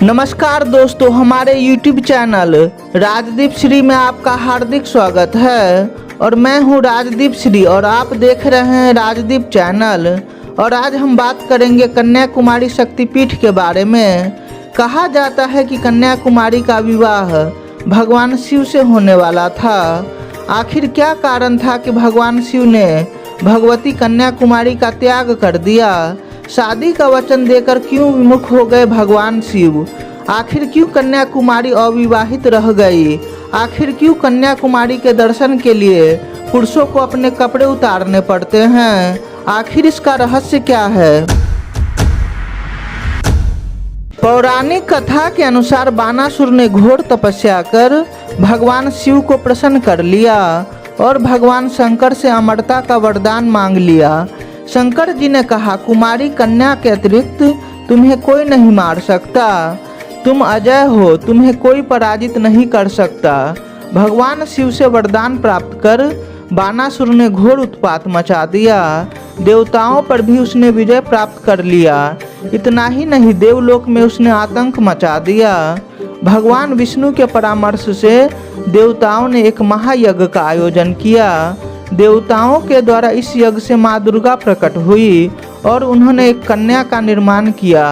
नमस्कार दोस्तों, हमारे YouTube चैनल राजदीप श्री में आपका हार्दिक स्वागत है। और मैं हूं राजदीप श्री और आप देख रहे हैं राजदीप चैनल। और आज हम बात करेंगे कन्याकुमारी शक्तिपीठ के बारे में। कहा जाता है कि कन्याकुमारी का विवाह भगवान शिव से होने वाला था। आखिर क्या कारण था कि भगवान शिव ने भगवती कन्याकुमारी का त्याग कर दिया? शादी का वचन देकर क्यों विमुख हो गए भगवान शिव? आखिर क्यों कन्याकुमारी अविवाहित रह गई? आखिर क्यों कन्याकुमारी के दर्शन के लिए पुरुषों को अपने कपड़े उतारने पड़ते हैं? आखिर इसका रहस्य क्या है? पौराणिक कथा के अनुसार बानासुर ने घोर तपस्या कर भगवान शिव को प्रसन्न कर लिया और भगवान शंकर से अमरता का वरदान मांग लिया। शंकर जी ने कहा, कुमारी कन्या के अतिरिक्त तुम्हें कोई नहीं मार सकता। तुम अजय हो, तुम्हें कोई पराजित नहीं कर सकता। भगवान शिव से वरदान प्राप्त कर बानासुर ने घोर उत्पात मचा दिया। देवताओं पर भी उसने विजय प्राप्त कर लिया। इतना ही नहीं, देवलोक में उसने आतंक मचा दिया। भगवान विष्णु के परामर्श से देवताओं ने एक महायज्ञ का आयोजन किया। देवताओं के द्वारा इस यज्ञ से माँ दुर्गा प्रकट हुई और उन्होंने एक कन्या का निर्माण किया।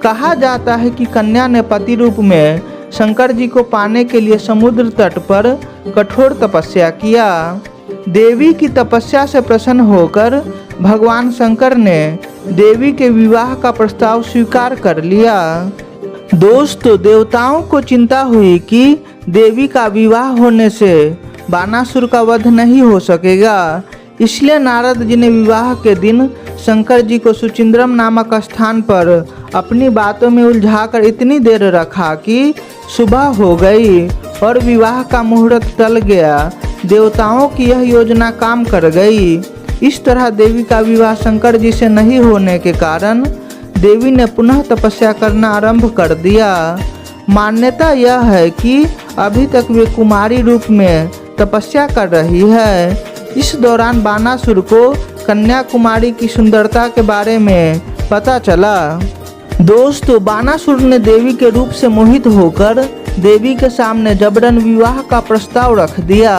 कहा जाता है कि कन्या ने पति रूप में शंकर जी को पाने के लिए समुद्र तट पर कठोर तपस्या किया। देवी की तपस्या से प्रसन्न होकर भगवान शंकर ने देवी के विवाह का प्रस्ताव स्वीकार कर लिया। दोस्तों, देवताओं को चिंता हुई कि देवी का विवाह होने से बानासुर का वध नहीं हो सकेगा। इसलिए नारद जी ने विवाह के दिन शंकर जी को सुचिंद्रम नामक स्थान पर अपनी बातों में उलझाकर इतनी देर रखा कि सुबह हो गई और विवाह का मुहूर्त टल गया। देवताओं की यह योजना काम कर गई। इस तरह देवी का विवाह शंकर जी से नहीं होने के कारण देवी ने पुनः तपस्या करना आरंभ कर दिया। मान्यता यह है कि अभी तक वे कुमारी रूप में तपस्या कर रही है। इस दौरान बानासुर को कन्याकुमारी की सुंदरता के बारे में पता चला। दोस्तों, बानासुर ने देवी के रूप से मोहित होकर देवी के सामने जबरन विवाह का प्रस्ताव रख दिया।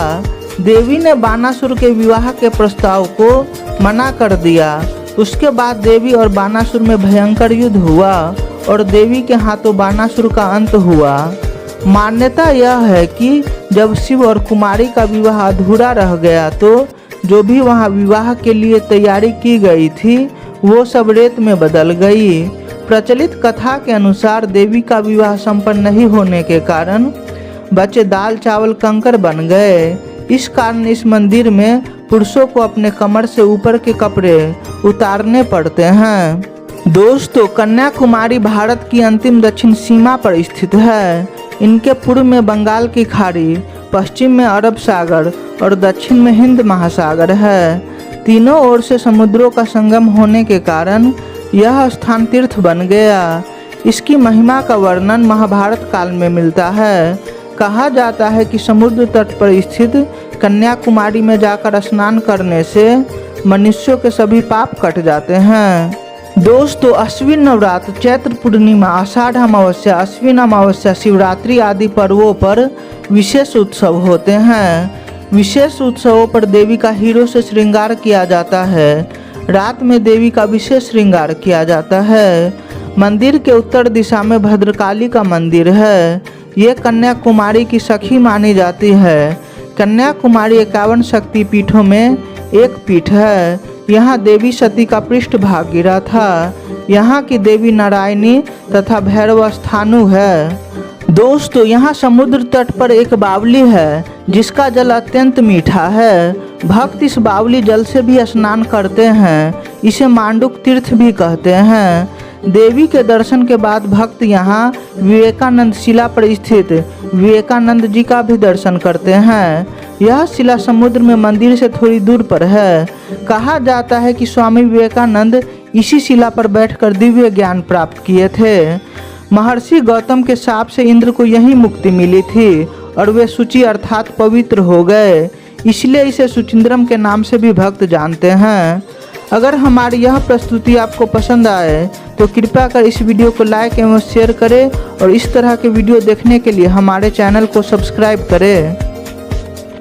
देवी ने बानासुर के विवाह के प्रस्ताव को मना कर दिया। उसके बाद देवी और बानासुर में भयंकर युद्ध हुआ और देवी के हाथों बानासुर का अंत हुआ। मान्यता यह है कि जब शिव और कुमारी का विवाह अधूरा रह गया तो जो भी वहां विवाह के लिए तैयारी की गई थी वो सब रेत में बदल गई। प्रचलित कथा के अनुसार देवी का विवाह संपन्न नहीं होने के कारण बचे दाल चावल कंकर बन गए। इस कारण इस मंदिर में पुरुषों को अपने कमर से ऊपर के कपड़े उतारने पड़ते हैं। दोस्तों, कन्याकुमारी भारत की अंतिम दक्षिण सीमा पर स्थित है। इनके पूर्व में बंगाल की खाड़ी, पश्चिम में अरब सागर और दक्षिण में हिंद महासागर है। तीनों ओर से समुद्रों का संगम होने के कारण यह स्थान तीर्थ बन गया। इसकी महिमा का वर्णन महाभारत काल में मिलता है। कहा जाता है कि समुद्र तट पर स्थित कन्याकुमारी में जाकर स्नान करने से मनुष्यों के सभी पाप कट जाते हैं। दोस्तों, अश्विन नवरात्र, चैत्र पूर्णिमा, आषाढ़ अमावस्या, अश्विन अमावस्या, शिवरात्रि आदि पर्वों पर विशेष उत्सव होते हैं। विशेष उत्सवों पर देवी का हीरों से श्रृंगार किया जाता है। रात में देवी का विशेष श्रृंगार किया जाता है। मंदिर के उत्तर दिशा में भद्रकाली का मंदिर है। ये कन्याकुमारी की सखी मानी जाती है। कन्याकुमारी 51 शक्ति पीठों में एक पीठ है। यहाँ देवी सती का पृष्ठभाग गिरा था। यहाँ की देवी नारायणी तथा भैरव स्थानु है। दोस्तों, यहाँ समुद्र तट पर एक बावली है जिसका जल अत्यंत मीठा है। भक्त इस बावली जल से भी स्नान करते हैं। इसे मांडुक तीर्थ भी कहते हैं। देवी के दर्शन के बाद भक्त यहाँ विवेकानंद शिला पर स्थित विवेकानंद जी का भी दर्शन करते हैं। यह शिला समुद्र में मंदिर से थोड़ी दूर पर है। कहा जाता है कि स्वामी विवेकानंद इसी शिला पर बैठकर दिव्य ज्ञान प्राप्त किए थे। महर्षि गौतम के शाप से इंद्र को यही मुक्ति मिली थी और वे शुचि अर्थात पवित्र हो गए। इसलिए इसे सुचिंद्रम के नाम से भी भक्त जानते हैं। अगर हमारी यह प्रस्तुति आपको पसंद आए तो कृपया कर इस वीडियो को लाइक एवं शेयर करें और इस तरह के वीडियो देखने के लिए हमारे चैनल को सब्सक्राइब करें।